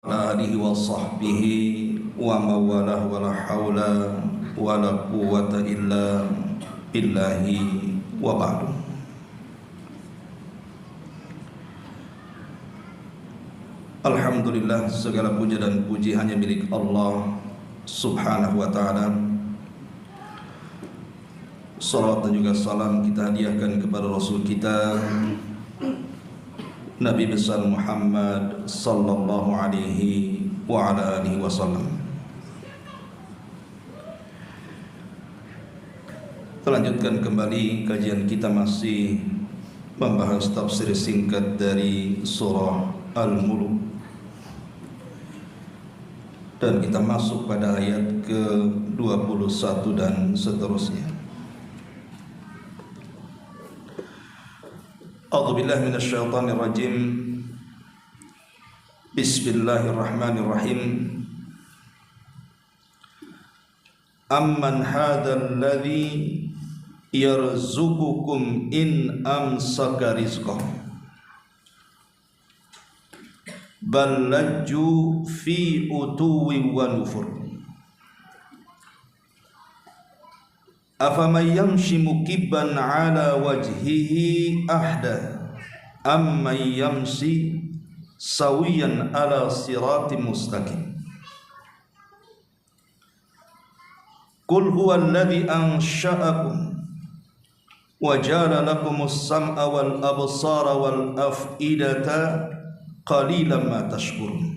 alihi wa sahbihi wa mawalah wa la hawla wa la quwwata illa billahi wa ba'du. Alhamdulillah, segala puja dan puji hanya milik Allah subhanahu wa ta'ala. Salawat dan juga salam kita hadiahkan kepada Rasul kita Nabi besar Muhammad sallallahu alaihi wa ala alihi wasallam. Lanjutkan kembali kajian kita, masih membahas tafsir singkat dari surah Al-Mulk, dan kita masuk pada ayat ke-21 dan seterusnya. A'udzubillahi minasyaitonir rajim. Bismillahirrahmanirrahim. Amman hadzal ladzi yarzuqukum in amsaka rizqahu bal lajju fi utuwi wa nufur. Afaman yamshi mukibban ala wajhihi ahda amman yamshi sawiyan ala siratim mustaqim. Qul huwa alladhi ansha'akum wa ja'ala lakumus sam'a wal absara wal af'idata qalilan ma tashkurun.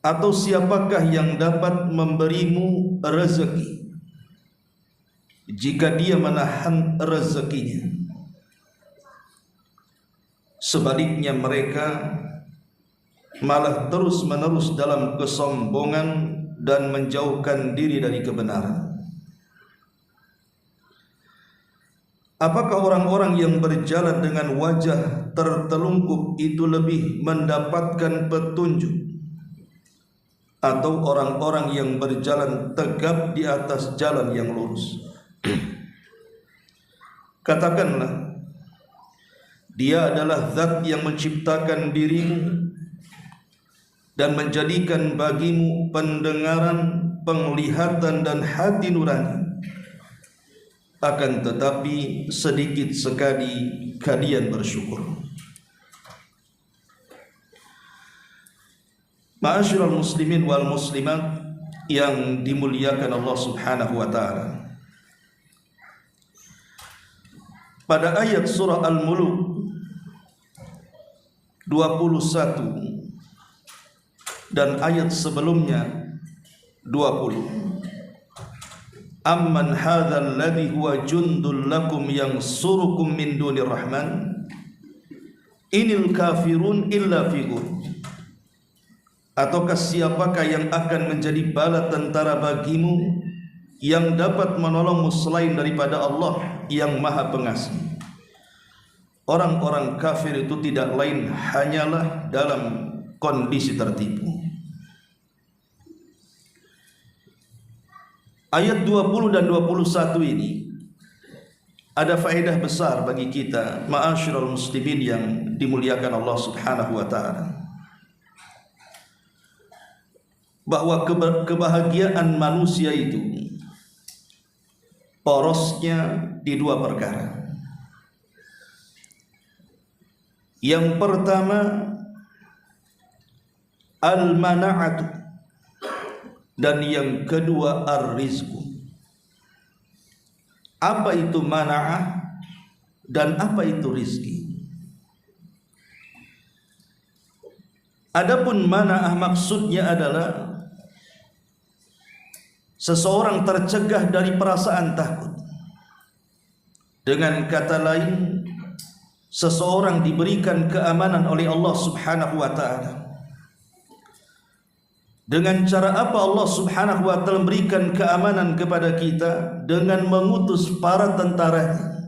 Atau siapakah yang dapat memberimu rezeki jika dia menahan rezekinya? Sebaliknya mereka malah terus-menerus dalam kesombongan dan menjauhkan diri dari kebenaran. Apakah orang-orang yang berjalan dengan wajah tertelungkup itu lebih mendapatkan petunjuk, atau orang-orang yang berjalan tegap di atas jalan yang lurus? Katakanlah, Dia adalah Zat yang menciptakan dirimu dan menjadikan bagimu pendengaran, penglihatan dan hati nurani. Akan tetapi sedikit sekali kalian bersyukur. Ma'asyiral muslimin wal muslimat yang dimuliakan Allah subhanahu wa ta'ala, pada ayat surah Al-Mulk 21 dan ayat sebelumnya 20, amman hadzal ladzi huwa jundul lakum yansurukum min dunir rahman inil kafirun illa fi ghurur. Ataukah siapakah yang akan menjadi bala tentara bagimu yang dapat menolongmu selain daripada Allah yang Maha Pengasih? Orang-orang kafir itu tidak lain hanyalah dalam kondisi tertipu. Ayat 20 dan 21 ini ada faedah besar bagi kita, ma'asyiral muslimin yang dimuliakan Allah subhanahu wa ta'ala, bahwa kebahagiaan manusia itu porosnya di dua perkara. Yang pertama, al-mana'atu, dan yang kedua ar-rizqu. Apa itu mana'ah dan apa itu rizki? Adapun mana'ah maksudnya adalah seseorang tercegah dari perasaan takut. Dengan kata lain, seseorang diberikan keamanan oleh Allah subhanahu wa ta'ala. Dengan cara apa Allah subhanahu wa ta'ala memberikan keamanan kepada kita? Dengan mengutus para tentaranya.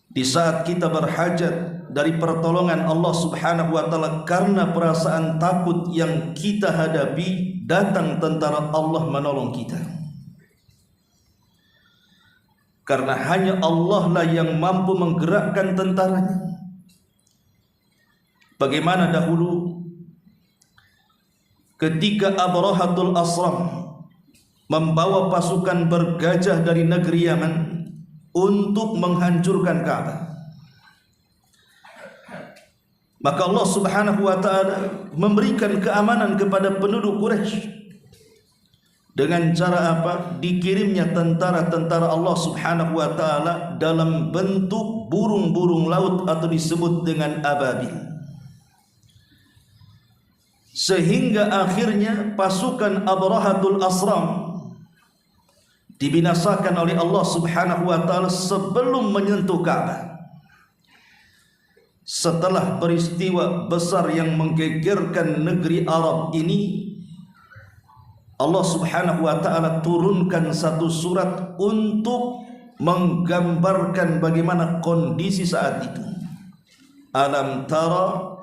Di saat kita berhajat dari pertolongan Allah subhanahu wa ta'ala karena perasaan takut yang kita hadapi, datang tentara Allah menolong kita. Karena hanya Allah lah yang mampu menggerakkan tentaranya. bagaimana dahulu ketika Abrahatul Asram membawa pasukan bergajah dari negeri Yaman untuk menghancurkan Ka'bah. Maka Allah Subhanahu wa taala memberikan keamanan kepada penduduk Quraisy dengan cara apa? Dikirimnya tentara-tentara Allah Subhanahu wa taala dalam bentuk burung-burung laut atau disebut dengan ababil. Sehingga akhirnya pasukan Abrahatul Asram dibinasakan oleh Allah Subhanahu wa taala sebelum menyentuh Ka'bah. Setelah peristiwa besar yang menggegerkan negeri Arab ini, Allah Subhanahu wa taala turunkan satu surat untuk menggambarkan bagaimana kondisi saat itu. Alam tara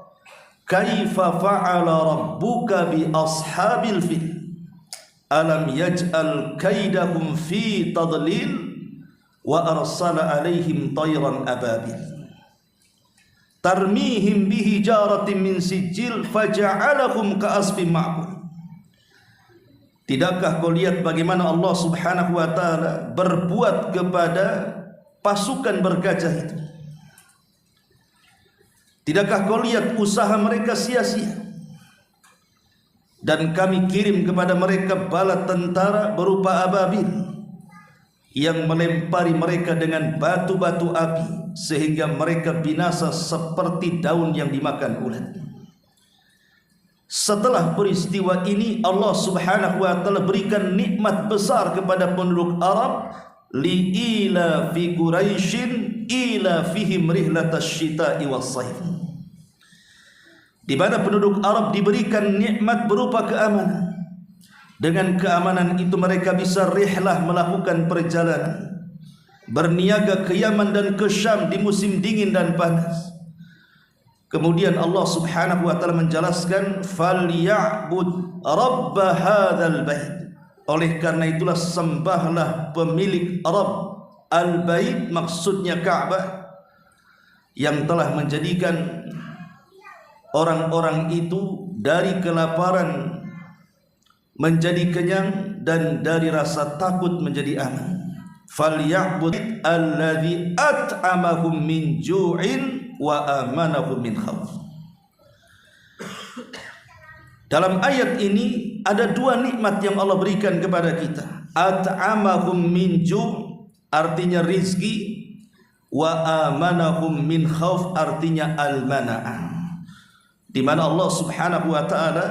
kaifa fa'ala rabbuka bi ashabil fil alam yaj'al kaidahum fi tadlil wa arsala alaihim tayran ababil tarmihim bihijaratin min sijil faja'alahum ka'asfin ma'kul. Tidakkah kau lihat bagaimana Allah Subhanahu wa taala berbuat kepada pasukan bergajah itu? Tidakkah kau lihat usaha mereka sia-sia? Dan kami kirim kepada mereka bala tentara berupa ababil yang melempari mereka dengan batu-batu api sehingga mereka binasa seperti daun yang dimakan ulat. Setelah peristiwa ini Allah Subhanahu wa taala berikan nikmat besar kepada penduduk Arab, li'ila fi Quraisyin ila fihim rihlatash syita'i was-saif. Di mana penduduk Arab diberikan nikmat berupa keamanan. Dengan keamanan itu mereka bisa rihlah, melakukan perjalanan, berniaga ke Yaman dan ke Syam di musim dingin dan panas. Kemudian Allah Subhanahu wa taala menjelaskan falya'bud rabb hadzal bait. Oleh karena itulah sembahlah pemilik Rabb al-bait, maksudnya Ka'bah, yang telah menjadikan orang-orang itu dari kelaparan menjadi kenyang dan dari rasa takut menjadi aman. Falya'bud alladzi at'amahum min ju'in wa amanahum min khauf. Dalam ayat ini ada dua nikmat yang Allah berikan kepada kita. At'amahum min ju' artinya rizki, wa amanahum min khauf artinya al-mana'ah. Di mana Allah Subhanahu wa taala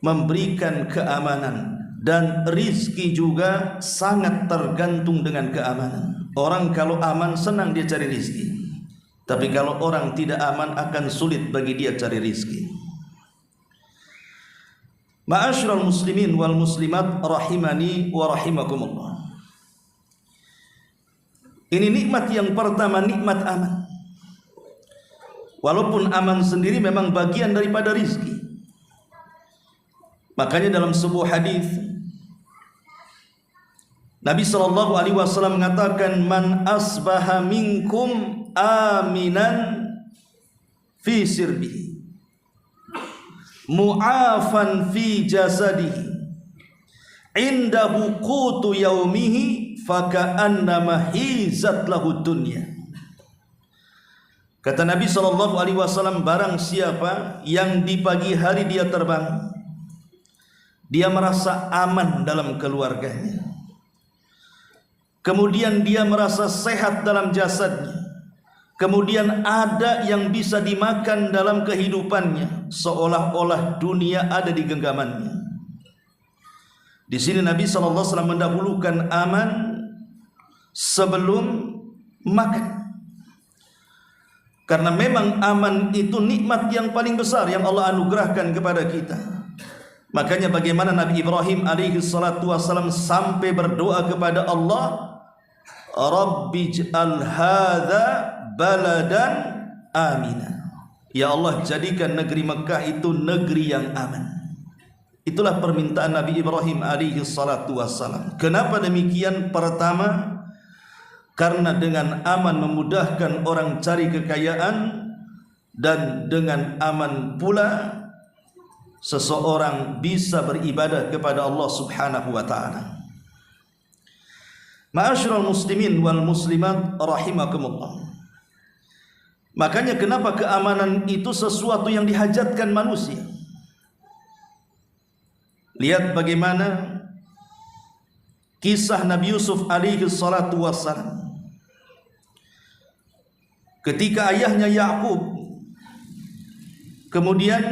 memberikan keamanan, dan rizki juga sangat tergantung dengan keamanan. Orang kalau aman senang dia cari rizki, tapi kalau orang tidak aman akan sulit bagi dia cari rizki. Ma'asyiral muslimin wal muslimat rahimani wa rahimakumullah. Ini nikmat yang pertama, nikmat aman. Walaupun aman sendiri memang bagian daripada rizki. Makanya dalam sebuah hadis Nabi sallallahu alaihi wasallam mengatakan, man asbaha minkum aminan fi sirbihi mu'afan fi jasadihi indahu qutu yaumihi faka'annama hizat lahu dunya. Kata Nabi sallallahu alaihi wasallam, barang siapa yang di pagi hari dia terbang, dia merasa aman dalam keluarganya, kemudian dia merasa sehat dalam jasadnya, kemudian ada yang bisa dimakan dalam kehidupannya, seolah-olah dunia ada di genggamannya. Di sini Nabi SAW mendahulukan aman sebelum makan, karena memang aman itu nikmat yang paling besar yang Allah anugerahkan kepada kita. Makanya bagaimana Nabi Ibrahim alaihi salatu wassalam sampai berdoa kepada Allah, Rabbi ij'al hadza baladan amina. Ya Allah, jadikan negeri Mekah itu negeri yang aman. Itulah permintaan Nabi Ibrahim alaihi salatu wassalam. Kenapa demikian? Pertama, karena dengan aman memudahkan orang cari kekayaan, dan dengan aman pula seseorang bisa beribadah kepada Allah Subhanahu wa taala. Ma'asyiral muslimin wal muslimat rahimakumullah. Makanya kenapa keamanan itu sesuatu yang dihajatkan manusia. Lihat bagaimana kisah Nabi Yusuf alaihi salatu wassalam. Ketika ayahnya Yakub kemudian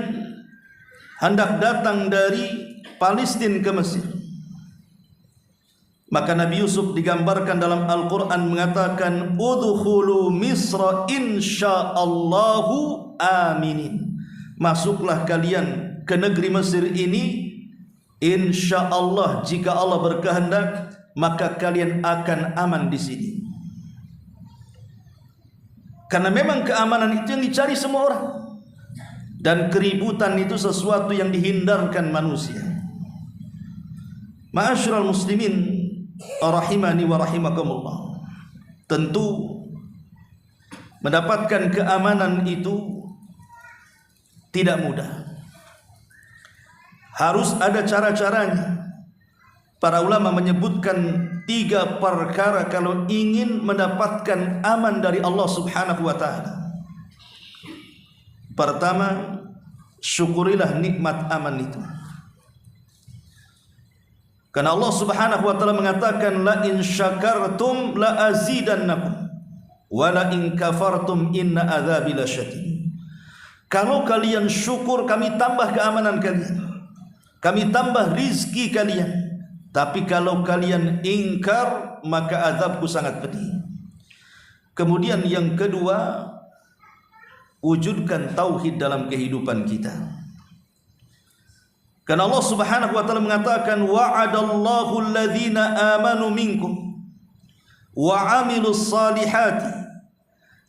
hendak datang dari Palestina ke Mesir, maka Nabi Yusuf digambarkan dalam Al-Quran mengatakan udkhulu Misra insyaallahu aminin. Masuklah kalian ke negeri Mesir ini, insyaallah, jika Allah berkehendak maka kalian akan aman di sini. Karena memang keamanan itu yang dicari semua orang, dan keributan itu sesuatu yang dihindarkan manusia. Ma'asyiral muslimin rahimani wa rahimakumullah. Tentu mendapatkan keamanan itu tidak mudah. Harus ada cara-caranya. Para ulama menyebutkan 3 perkara kalau ingin mendapatkan aman dari Allah Subhanahu wa taala. Pertama, syukurilah nikmat aman itu. Karena Allah Subhanahu wa taala mengatakan la in syakartum la azidannakum wa la in kafartum inna adzabi lasyadid. Kalau kalian syukur, kami tambah keamanan kalian, kami tambah rizki kalian. Tapi kalau kalian ingkar, maka azabku sangat pedih. Kemudian yang kedua, wujudkan tauhid dalam kehidupan kita. Karena Allah Subhanahu wa taala mengatakan wa'adallahu alladhina amanu minkum wa 'amilus salihati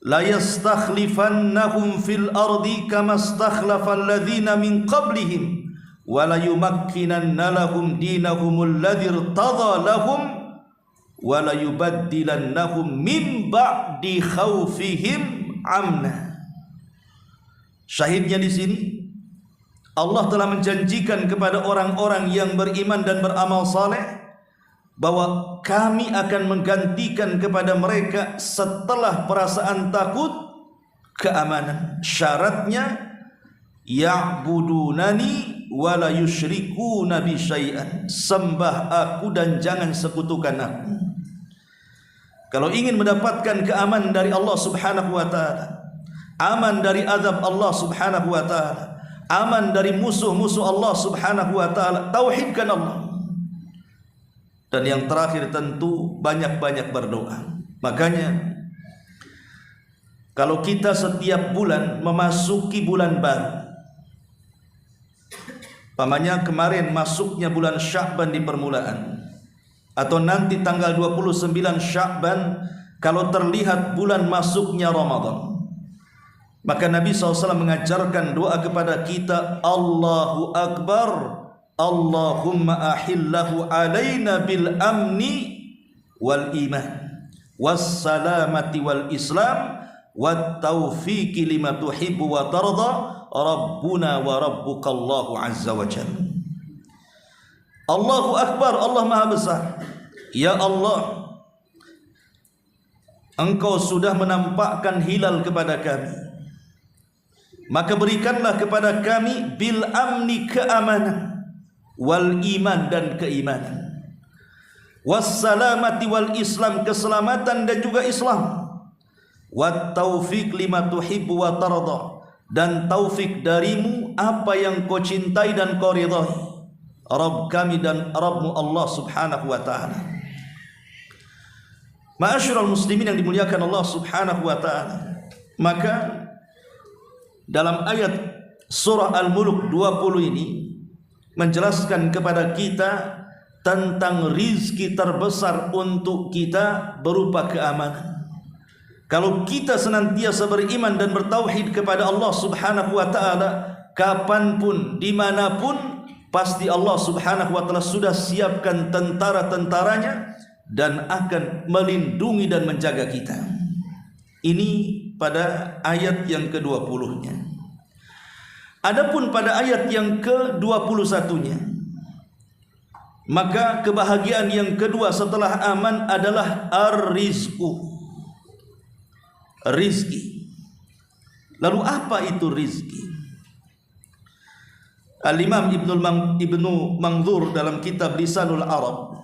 la yastakhlifannahum fil ardi kama istakhlafa alladhina min qablihim wa la yumakkinanna lahum dinahumul ladzi irtadha lahum wa la yubaddilannahum min ba'di khaufihim amna. Syahidnya di sini Allah telah menjanjikan kepada orang-orang yang beriman dan beramal saleh bahwa kami akan menggantikan kepada mereka setelah perasaan takut keamanan. Syaratnya ya'budunani wa la yusyrikuna bi syai'an. Sembah aku dan jangan sekutukan aku. Kalau ingin mendapatkan keamanan dari Allah Subhanahu wa taala, aman dari azab Allah Subhanahu wa taala, aman dari musuh-musuh Allah Subhanahu wa taala, tauhidkan Allah. Dan yang terakhir tentu banyak-banyak berdoa. Makanya kalau kita setiap bulan memasuki bulan baru, pamannya kemarin masuknya bulan Sya'ban di permulaan, atau nanti tanggal 29 Sya'ban kalau terlihat bulan masuknya Ramadan, maka Nabi SAW mengajarkan doa kepada kita, Allahu Akbar, Allahumma ahillahu alaina bil amni wal iman was salamati wal islam wat taufiqi lima tuhibbu wa tarda Rabbuna wa Rabbuka Allahu Azza wa Jalla. Allahu Akbar, Allah Maha Besar. Ya Allah, Engkau sudah menampakkan hilal kepada kami, maka berikanlah kepada kami bil amni, keamanan, wal iman, dan keimanan, wassalamati wal islam, keselamatan dan juga Islam, wat taufiq lima tuhibbu wa tarda, dan taufik darimu apa yang kau cintai dan kau ridhai, Rabb kami dan Rabbmu Allah Subhanahu wa ta'ala. Ma'asyiral muslimin yang dimuliakan Allah Subhanahu wa ta'ala, maka dalam ayat surah Al-Mulk 20 ini menjelaskan kepada kita tentang rizki terbesar untuk kita berupa keamanan. Kalau kita senantiasa beriman dan bertauhid kepada Allah Subhanahu wa ta'ala, kapanpun, dimanapun, pasti Allah Subhanahu wa ta'ala sudah siapkan tentara-tentaranya dan akan melindungi dan menjaga kita. Ini pada ayat yang ke-20-nya. Adapun pada ayat yang ke-21-nya, maka kebahagiaan yang kedua setelah aman adalah ar-rizqu, rizki. Lalu apa itu rizki? Al-Imam Ibnu Manzur dalam kitab Lisanul Arab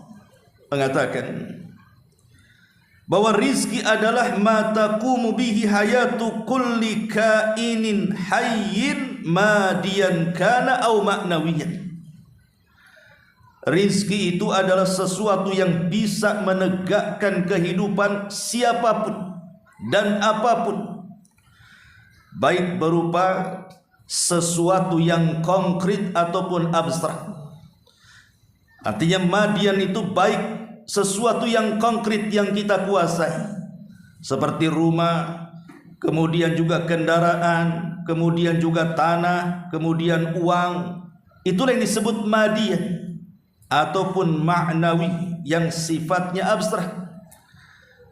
mengatakan bahwa rizki adalah ma taqumu bihi hayatu kulli kainin hayyin madiyan kana au ma'nawiyan. Rizki itu adalah sesuatu yang bisa menegakkan kehidupan siapapun dan apapun, baik berupa sesuatu yang konkret ataupun abstrak. Artinya madian itu baik sesuatu yang konkret yang kita kuasai, seperti rumah, kemudian juga kendaraan, kemudian juga tanah, kemudian uang. Itulah yang disebut madian, ataupun ma'nawi yang sifatnya abstrak,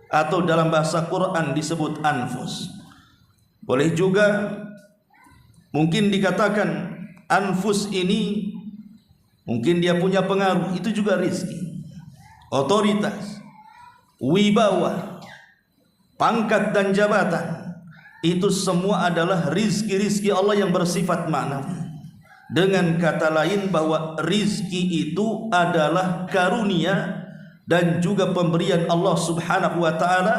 atau dalam bahasa Quran disebut anfus. Boleh juga mungkin dikatakan anfus ini mungkin dia punya pengaruh, itu juga rizki. Otoritas, wibawa, pangkat dan jabatan, itu semua adalah rizki-rizki Allah yang bersifat ma'nawi. Dengan kata lain bahwa rizki itu adalah karunia dan juga pemberian Allah Subhanahu wa ta'ala,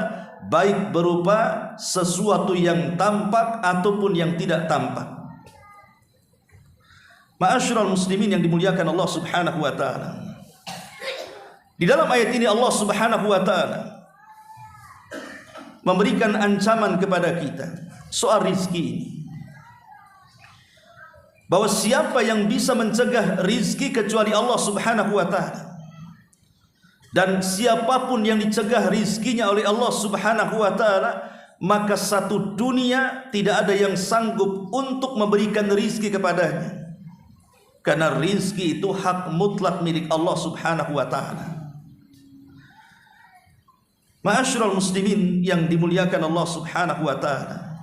baik berupa sesuatu yang tampak ataupun yang tidak tampak. Ma'asyiral muslimin yang dimuliakan Allah Subhanahu wa ta'ala, di dalam ayat ini Allah Subhanahu wa ta'ala memberikan ancaman kepada kita soal rizki ini, bahwa siapa yang bisa mencegah rizki kecuali Allah Subhanahu wa ta'ala, dan siapapun yang dicegah rizkinya oleh Allah Subhanahu wa ta'ala, maka satu dunia tidak ada yang sanggup untuk memberikan rizki kepadanya, karena rizki itu hak mutlak milik Allah Subhanahu wa ta'ala. Ma'asyiral muslimin yang dimuliakan Allah Subhanahu wa ta'ala,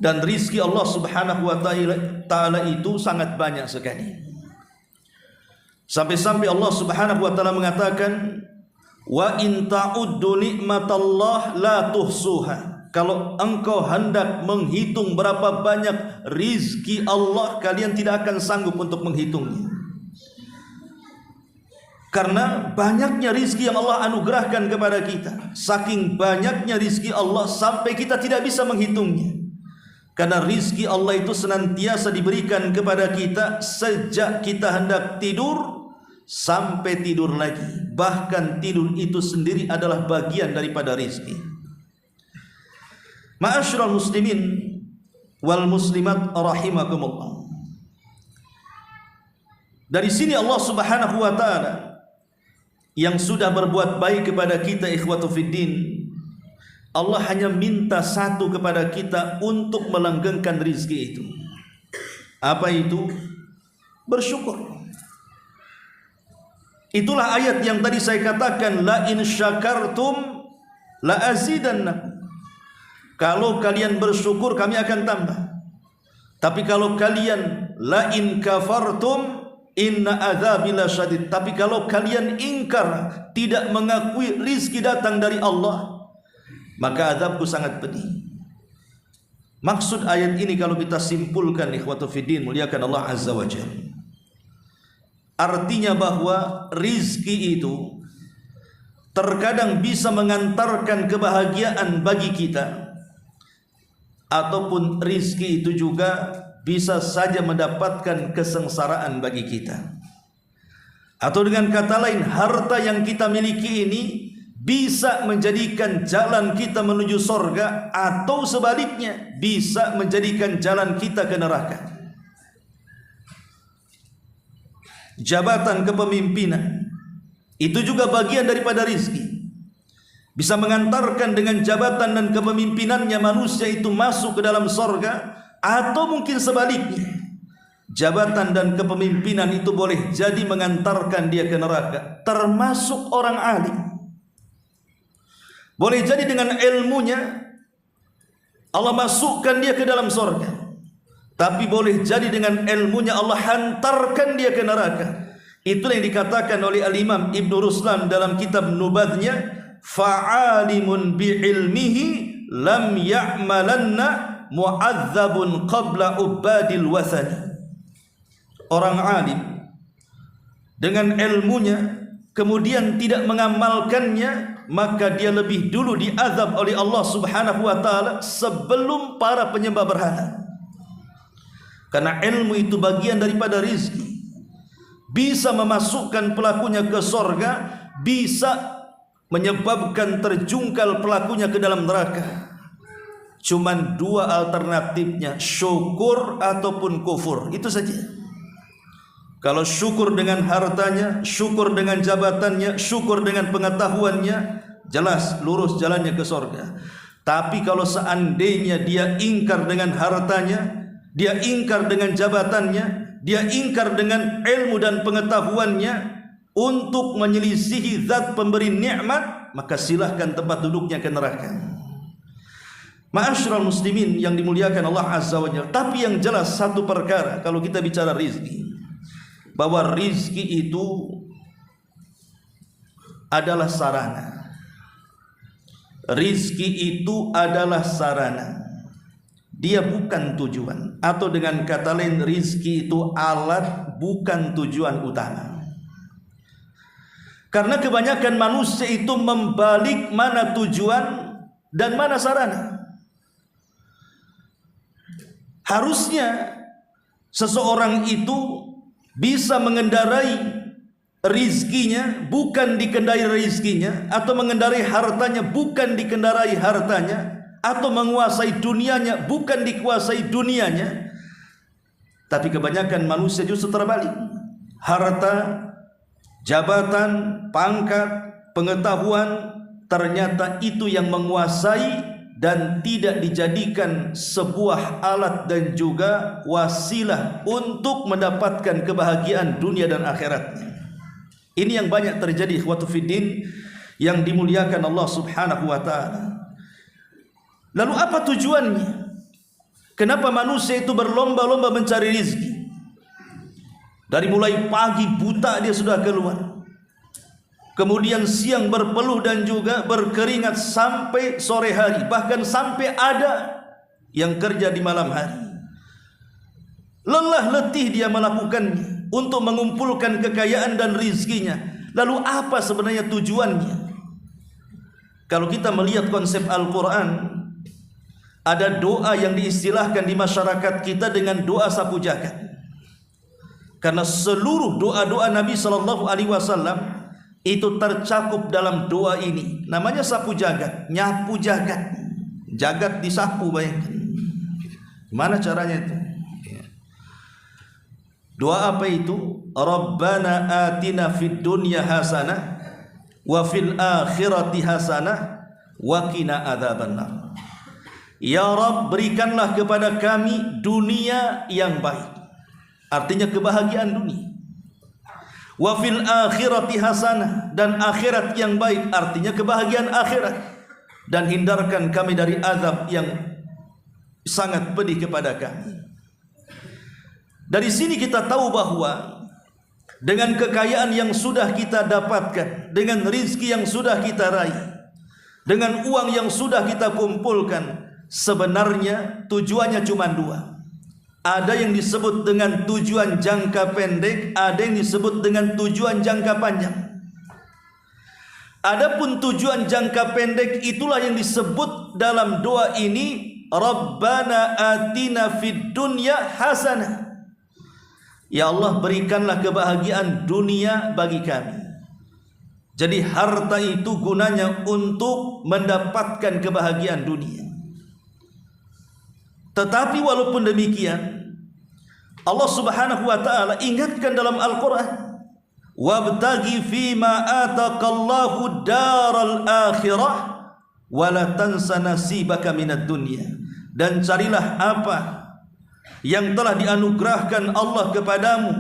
dan rizki Allah Subhanahu wa ta'ala itu sangat banyak sekali. Sampai-sampai Allah Subhanahu wa ta'ala mengatakan, wa in ta'uddu ni'matallah la tuhsuha. Kalau engkau hendak menghitung berapa banyak rizki Allah, kalian tidak akan sanggup untuk menghitungnya. Karena banyaknya rizki yang Allah anugerahkan kepada kita. Saking banyaknya rizki Allah sampai kita tidak bisa menghitungnya. Karena rizki Allah itu senantiasa diberikan kepada kita sejak kita hendak tidur sampai tidur lagi. Bahkan tidur itu sendiri adalah bagian daripada rizki. Ma'asyiral muslimin wal muslimat rahimakumullah. Dari sini Allah Subhanahu wa ta'ala yang sudah berbuat baik kepada kita, ikhwatu fiddin, Allah hanya minta satu kepada kita untuk melanggengkan rizki itu. Apa itu? Bersyukur. Itulah ayat yang tadi saya katakan, la in syakartum la azidannakum. Kalau kalian bersyukur, kami akan tambah. Tapi kalau kalian la in kafartum inna adzabi lasyadid. Tapi kalau kalian ingkar, tidak mengakui rizki datang dari Allah, maka azabku sangat pedih. Maksud ayat ini kalau kita simpulkan, ikhwatu fiddin, muliakan Allah Azza wa Jalla, artinya bahwa rizki itu terkadang bisa mengantarkan kebahagiaan bagi kita, ataupun rizki itu juga bisa saja mendapatkan kesengsaraan bagi kita. Atau dengan kata lain, harta yang kita miliki ini bisa menjadikan jalan kita menuju sorga, atau sebaliknya bisa menjadikan jalan kita ke neraka. Jabatan kepemimpinan itu juga bagian daripada rizki. Bisa mengantarkan dengan jabatan dan kepemimpinannya manusia itu masuk ke dalam sorga, atau mungkin sebaliknya, jabatan dan kepemimpinan itu boleh jadi mengantarkan dia ke neraka. Termasuk orang alim, boleh jadi dengan ilmunya Allah masukkan dia ke dalam surga. Tapi boleh jadi dengan ilmunya Allah hantarkan dia ke neraka. Itulah yang dikatakan oleh Al-Imam Ibn Ruslan dalam kitab Nubadhnya, fa'alimun bi'ilmihi lam ya'malanna mu'adzabun qabla ubadil wathani. Orang alim dengan ilmunya kemudian tidak mengamalkannya, maka dia lebih dulu diazab oleh Allah Subhanahu wa taala sebelum para penyembah berhala. Karena ilmu itu bagian daripada rizki, bisa memasukkan pelakunya ke sorga, bisa menyebabkan terjungkal pelakunya ke dalam neraka. Cuman dua alternatifnya, syukur ataupun kufur, itu saja. Kalau syukur dengan hartanya, syukur dengan jabatannya, syukur dengan pengetahuannya, jelas lurus jalannya ke sorga. Tapi kalau seandainya dia ingkar dengan hartanya, dia ingkar dengan jabatannya, dia ingkar dengan ilmu dan pengetahuannya untuk menyelisihi zat pemberi nikmat, maka silahkan tempat duduknya ke neraka. Ma'asyiral muslimin yang dimuliakan Allah Azza wa Jalla. Tapi yang jelas satu perkara, kalau kita bicara rizki, bahwa rizki itu adalah sarana. Rizki itu adalah sarana, dia bukan tujuan. Atau dengan kata lain, rizki itu alat, bukan tujuan utama. Karena kebanyakan manusia itu membalik mana tujuan dan mana sarana. Harusnya seseorang itu bisa mengendarai rizkinya, bukan dikendari rizkinya, atau mengendarai hartanya, bukan dikendarai hartanya, atau menguasai dunianya, bukan dikuasai dunianya. Tapi kebanyakan manusia justru terbalik. Harta, jabatan, pangkat, pengetahuan, ternyata itu yang menguasai dan tidak dijadikan sebuah alat dan juga wasilah untuk mendapatkan kebahagiaan dunia dan akhiratnya. Ini yang banyak terjadi ikhwatu fiddin yang dimuliakan Allah Subhanahu wa taala. Lalu apa tujuannya? Kenapa manusia itu berlomba-lomba mencari rezeki? Dari mulai pagi buta dia sudah keluar, kemudian siang berpeluh dan juga berkeringat sampai sore hari, bahkan sampai ada yang kerja di malam hari. Lelah letih dia melakukannya untuk mengumpulkan kekayaan dan rizkinya. Lalu apa sebenarnya tujuannya? Kalau kita melihat konsep Al-Quran, ada doa yang diistilahkan di masyarakat kita dengan doa sapu jagat. Karena seluruh doa-doa Nabi SAW itu tercakup dalam doa ini. Namanya sapu jagat, nyapu jagat. Jagat disapu, bayangkan. Gimana caranya itu? Doa apa itu? Rabbana atina fid dunya hasanah wa fil akhirati hasanah wa qina adzabannar. Ya Rabb, berikanlah kepada kami dunia yang baik. Artinya kebahagiaan dunia. Wa fil akhirati hasanah, dan akhirat yang baik, artinya kebahagiaan akhirat. Dan hindarkan kami dari azab yang sangat pedih kepada kami. Dari sini kita tahu bahwa dengan kekayaan yang sudah kita dapatkan, dengan rizki yang sudah kita raih, dengan uang yang sudah kita kumpulkan, sebenarnya tujuannya cuma dua. Ada yang disebut dengan tujuan jangka pendek, ada yang disebut dengan tujuan jangka panjang. Adapun tujuan jangka pendek itulah yang disebut dalam doa ini, Rabbana atina fid dunya hasanah. Ya Allah, berikanlah kebahagiaan dunia bagi kami. Jadi harta itu gunanya untuk mendapatkan kebahagiaan dunia. Tetapi walaupun demikian, Allah Subhanahu wa taala ingatkan dalam Al-Qur'an, wabtaghi fima ataqallahu daral akhirah wa la tansa nasibaka minad dunya. Dan carilah apa yang telah dianugerahkan Allah kepadamu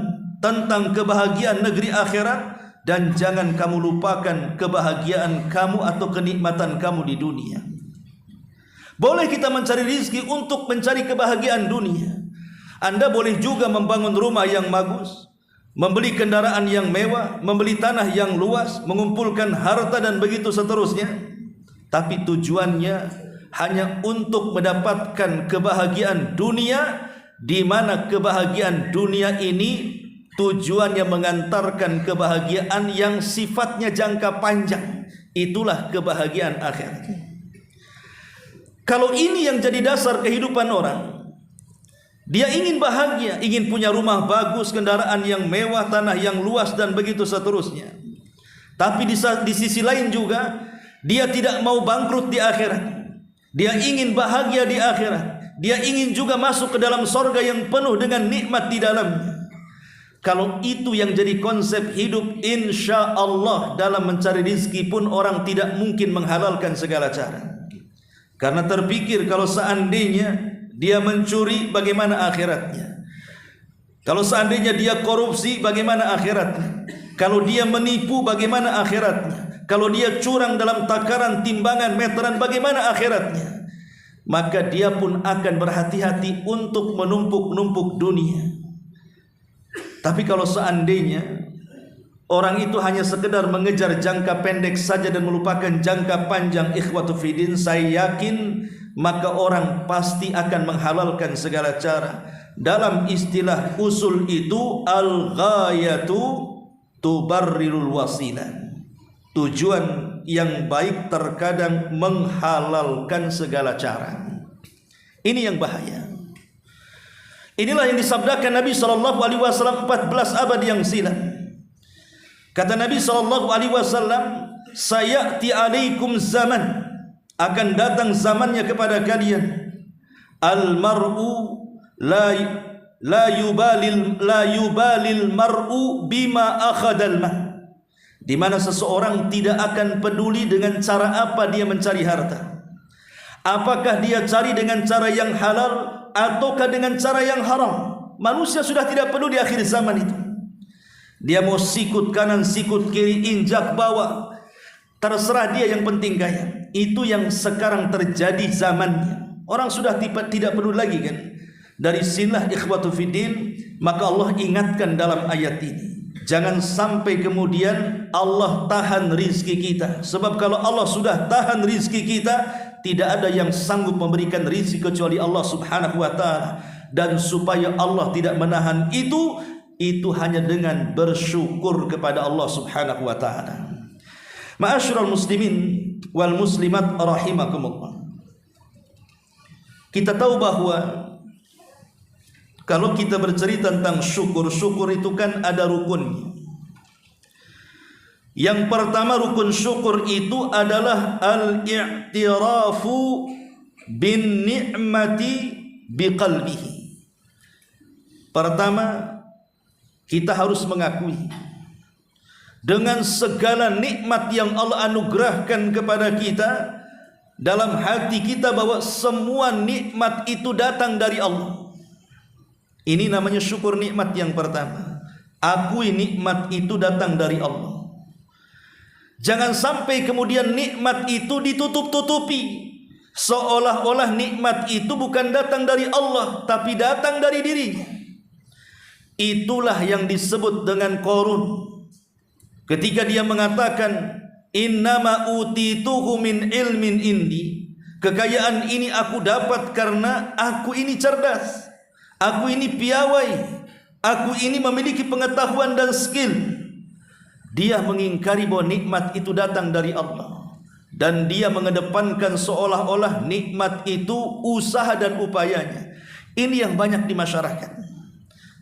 tentang kebahagiaan negeri akhirat, dan jangan kamu lupakan kebahagiaan kamu atau kenikmatan kamu di dunia. Boleh kita mencari rizki untuk mencari kebahagiaan dunia. Anda boleh juga membangun rumah yang bagus, membeli kendaraan yang mewah, membeli tanah yang luas, mengumpulkan harta dan begitu seterusnya. Tapi tujuannya hanya untuk mendapatkan kebahagiaan dunia, di mana kebahagiaan dunia ini tujuannya mengantarkan kebahagiaan yang sifatnya jangka panjang. Itulah kebahagiaan akhirat. Kalau ini yang jadi dasar kehidupan orang, dia ingin bahagia, ingin punya rumah bagus, kendaraan yang mewah, tanah yang luas dan begitu seterusnya. Tapi di sisi lain juga dia tidak mau bangkrut di akhirat. Dia ingin bahagia di akhirat. Dia ingin juga masuk ke dalam sorga yang penuh dengan nikmat di dalamnya. Kalau itu yang jadi konsep hidup, insya Allah dalam mencari rizki pun orang tidak mungkin menghalalkan segala cara. Karena terpikir kalau seandainya dia mencuri, bagaimana akhiratnya? Kalau seandainya dia korupsi, bagaimana akhiratnya? Kalau dia menipu, bagaimana akhiratnya? Kalau dia curang dalam takaran, timbangan, meteran, bagaimana akhiratnya? Maka dia pun akan berhati-hati untuk menumpuk-numpuk dunia. Tapi kalau seandainya orang itu hanya sekedar mengejar jangka pendek saja dan melupakan jangka panjang, ikhwatu fiddin, saya yakin maka orang pasti akan menghalalkan segala cara. Dalam istilah usul itu, al-ghayatu tubarrirul wasilah. Tujuan yang baik terkadang menghalalkan segala cara. Ini yang bahaya. Inilah yang disabdakan Nabi SAW 14 abad yang silam. Kata Nabi SAW, sayati alaikum zaman, akan datang zamannya kepada kalian, al-mar'u la yubalil mar'u bima akhadal ma, di mana seseorang tidak akan peduli dengan cara apa dia mencari harta. Apakah dia cari dengan cara yang halal ataukah dengan cara yang haram? Manusia sudah tidak peduli di akhir zaman itu. Dia mau sikut kanan, sikut kiri, injak bawah, terserah dia, yang penting kaya. Itu yang sekarang terjadi zamannya. Orang sudah tidak peduli lagi kan. Dari sinilah ikhwatu fiddin, maka Allah ingatkan dalam ayat ini, jangan sampai kemudian Allah tahan rizki kita. Sebab kalau Allah sudah tahan rizki kita, tidak ada yang sanggup memberikan rizki kecuali Allah subhanahu wa ta'ala. Dan supaya Allah tidak menahan itu hanya dengan bersyukur kepada Allah subhanahu wa ta'ala. Ma'asyiral muslimin wal muslimat rahimakumullah. Kita tahu bahwa kalau kita bercerita tentang syukur itu kan ada rukunnya. Yang pertama rukun syukur itu adalah al-i'tirafu bin ni'mati biqalbihi. Pertama, kita harus mengakui dengan segala nikmat yang Allah anugerahkan kepada kita, dalam hati kita bahwa semua nikmat itu datang dari Allah. Ini namanya syukur nikmat yang pertama. Akui nikmat itu datang dari Allah. Jangan sampai kemudian nikmat itu ditutup-tutupi, seolah-olah nikmat itu bukan datang dari Allah, tapi datang dari dirinya. Itulah yang disebut dengan Qarun. Ketika dia mengatakan, innama utituhu min ilmin indi, kekayaan ini aku dapat karena aku ini cerdas, aku ini piawai, aku ini memiliki pengetahuan dan skill. Dia mengingkari bahwa nikmat itu datang dari Allah, dan dia mengedepankan seolah-olah nikmat itu usaha dan upayanya. Ini yang banyak di masyarakat.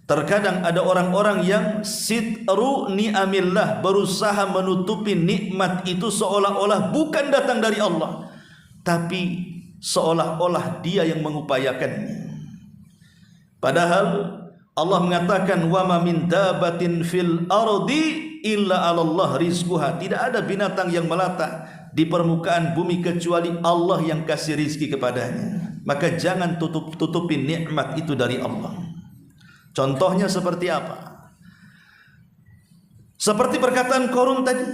Terkadang ada orang-orang yang sitru ni'amillah, berusaha menutupi nikmat itu seolah-olah bukan datang dari Allah, tapi seolah-olah dia yang mengupayakannya. Padahal Allah mengatakan, wa ma min dabatin fil ardi illa 'alallah rizquha. Tidak ada binatang yang melata di permukaan bumi kecuali Allah yang kasih rizki kepadanya. Maka jangan tutup-tutupin nikmat itu dari Allah. Contohnya seperti apa? Seperti perkataan Qarun tadi.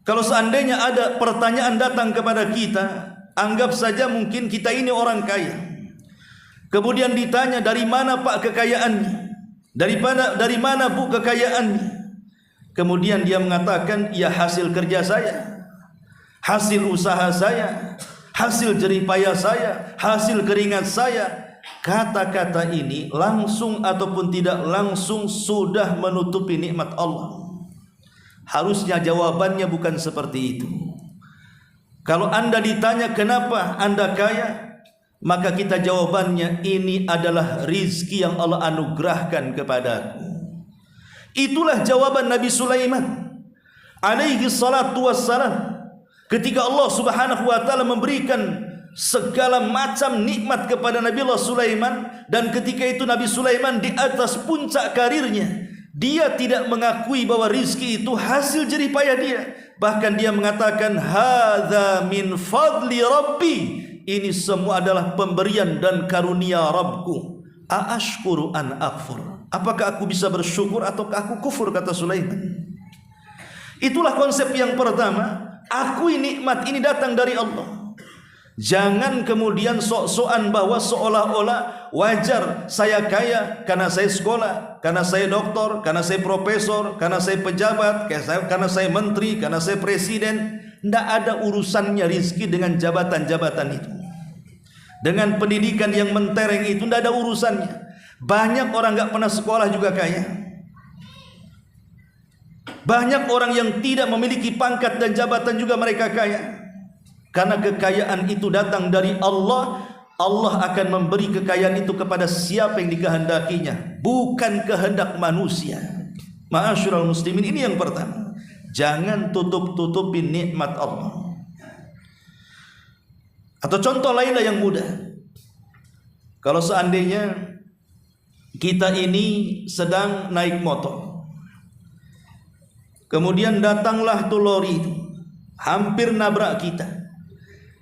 Kalau seandainya ada pertanyaan datang kepada kita, Anggap saja mungkin kita ini orang kaya. Kemudian ditanya, dari mana Pak kekayaannya? Dari mana Bu kekayaannya? Kemudian dia mengatakan, ya hasil kerja saya, hasil usaha saya, hasil jerih payah saya, hasil keringat saya. Kata-kata ini langsung ataupun tidak langsung sudah menutupi nikmat Allah. Harusnya jawabannya bukan seperti itu. Kalau Anda ditanya kenapa Anda kaya, maka kita jawabannya, ini adalah rizki yang Allah anugerahkan kepadaku. Itulah jawaban Nabi Sulaiman alaihi salatu wassalam ketika Allah subhanahu wa ta'ala memberikan segala macam nikmat kepada Nabi Allah Sulaiman. Dan ketika itu Nabi Sulaiman di atas puncak karirnya, dia tidak mengakui bahwa rizki itu hasil jerih payah dia. Bahkan dia mengatakan, hadza min fadli rabbi, ini semua adalah pemberian dan karunia Rabbku. Aashkuru an akfur, apakah aku bisa bersyukur ataukah aku kufur, kata Sulaiman. Itulah konsep yang pertama, akui nikmat ini datang dari Allah. Jangan kemudian sok-sokan bahwa seolah-olah wajar saya kaya karena saya sekolah, karena saya doktor, karena saya profesor, karena saya pejabat, karena saya menteri, karena saya presiden. Tidak ada urusannya rizki dengan jabatan-jabatan itu, dengan pendidikan yang mentereng itu, tidak ada urusannya. Banyak orang gak pernah sekolah juga kaya. Banyak orang yang tidak memiliki pangkat dan jabatan juga mereka kaya. Karena kekayaan itu datang dari Allah. Allah akan memberi kekayaan itu kepada siapa yang dikehendakinya, bukan kehendak manusia. Ma'asyiral muslimin, ini yang pertama. Jangan tutup-tutupin nikmat Allah. Atau contoh lainlah yang mudah. Kalau seandainya kita ini sedang naik motor, kemudian datanglah tuh lori itu, hampir nabrak kita.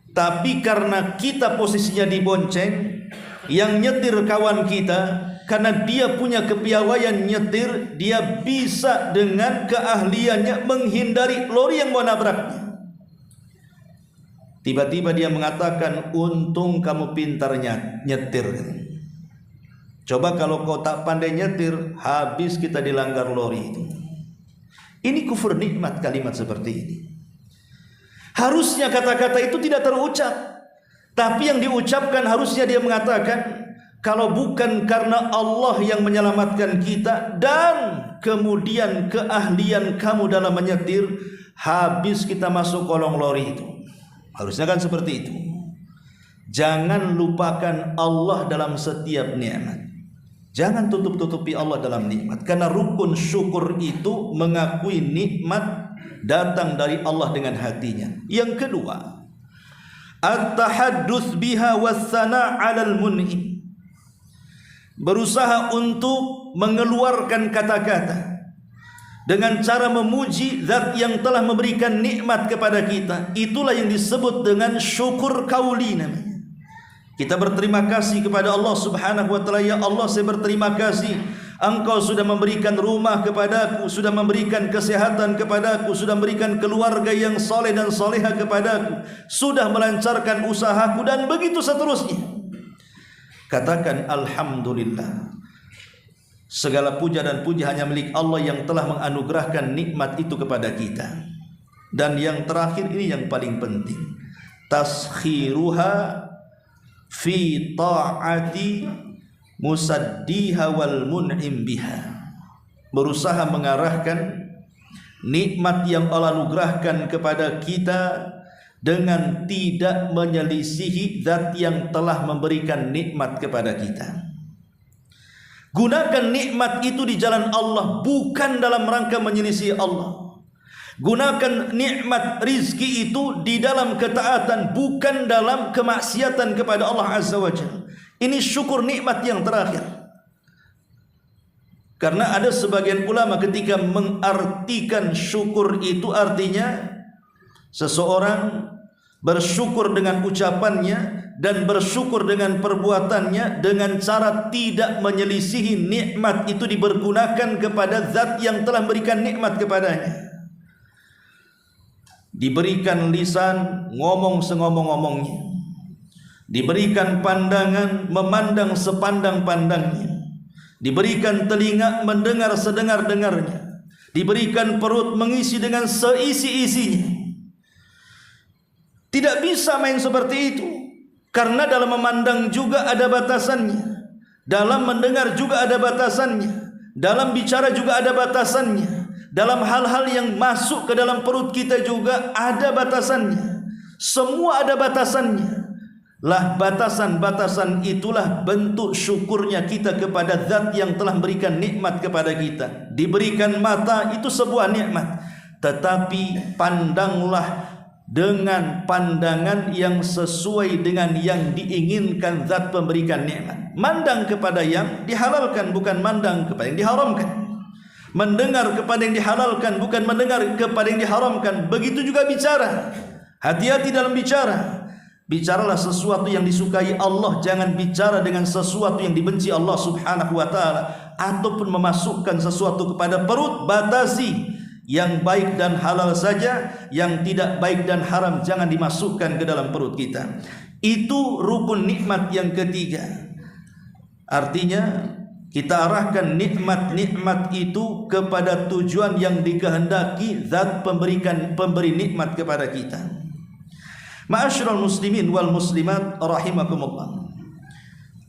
Tapi karena kita posisinya dibonceng, yang nyetir kawan kita, karena dia punya kepiawaian nyetir, dia bisa dengan keahliannya menghindari lori yang mau nabraknya. Tiba-tiba dia mengatakan, untung kamu pintarnya nyetir. Coba kalau kau tak pandai nyetir, habis kita dilanggar lori itu. Ini kufur nikmat kalimat seperti ini. Harusnya kata-kata itu tidak terucap, tapi yang diucapkan harusnya dia mengatakan, kalau bukan karena Allah yang menyelamatkan kita dan kemudian keahlian kamu dalam menyetir, habis kita masuk kolong lori itu. Harusnya kan seperti itu. Jangan lupakan Allah dalam setiap nikmat. Jangan tutup-tutupi Allah dalam nikmat, karena rukun syukur itu mengakui nikmat datang dari Allah dengan hatinya. Yang kedua, at-tahadduts biha was-sana' 'alal mun'im. Berusaha untuk mengeluarkan kata-kata dengan cara memuji zat yang telah memberikan nikmat kepada kita. Itulah yang disebut dengan syukur qauli namanya. Kita berterima kasih kepada Allah subhanahu wa ta'ala. Ya Allah, saya berterima kasih, Engkau sudah memberikan rumah kepadaku, sudah memberikan kesehatan kepadaku, sudah memberikan keluarga yang soleh dan soleha kepadaku, sudah melancarkan usahaku, dan begitu seterusnya. Katakan alhamdulillah. Segala puja dan puji hanya milik Allah yang telah menganugerahkan nikmat itu kepada kita. Dan yang terakhir ini yang paling penting, taskhiruha fi ta'ati musaddiha wal mun'im biha. Berusaha mengarahkan nikmat yang Allah anugerahkan kepada kita dengan tidak menyelisihi zat yang telah memberikan nikmat kepada kita. Gunakan nikmat itu di jalan Allah, bukan dalam rangka menyelisihi Allah. Gunakan nikmat rizki itu di dalam ketaatan, bukan dalam kemaksiatan kepada Allah Azza wa Jalla. Ini syukur nikmat yang terakhir. Karena ada sebagian ulama ketika mengartikan syukur itu artinya seseorang bersyukur dengan ucapannya dan bersyukur dengan perbuatannya dengan cara tidak menyelisihi nikmat itu dipergunakan kepada zat yang telah memberikan nikmat kepadanya. Diberikan lisan, ngomong sengomong-ngomongnya. diberikan pandangan memandang sepandang-pandangnya, diberikan telinga mendengar sedengar-dengarnya, diberikan perut mengisi dengan seisi-isinya. Tidak bisa main seperti itu, karena dalam memandang juga ada batasannya, dalam mendengar juga ada batasannya, dalam bicara juga ada batasannya, dalam hal-hal yang masuk ke dalam perut kita juga ada batasannya. Semua ada batasannya. Lah batasan-batasan itulah bentuk syukurnya kita kepada zat yang telah memberikan nikmat kepada kita. Diberikan mata itu sebuah nikmat, tetapi pandanglah dengan pandangan yang sesuai dengan yang diinginkan zat pemberikan nikmat. Mandang kepada yang dihalalkan, bukan mandang kepada yang diharamkan. Mendengar kepada yang dihalalkan, bukan mendengar kepada yang diharamkan. Begitu juga bicara. Hati-hati dalam bicara. Bicaralah sesuatu yang disukai Allah, jangan bicara dengan sesuatu yang dibenci Allah Subhanahu wa taala, ataupun memasukkan sesuatu kepada perut. Batasi yang baik dan halal saja, yang tidak baik dan haram jangan dimasukkan ke dalam perut kita. Itu rukun nikmat yang ketiga. Artinya kita arahkan nikmat-nikmat itu kepada tujuan yang dikehendaki zat pemberi nikmat kepada kita. Ma'asyiral muslimin wal muslimat rahimakumullah.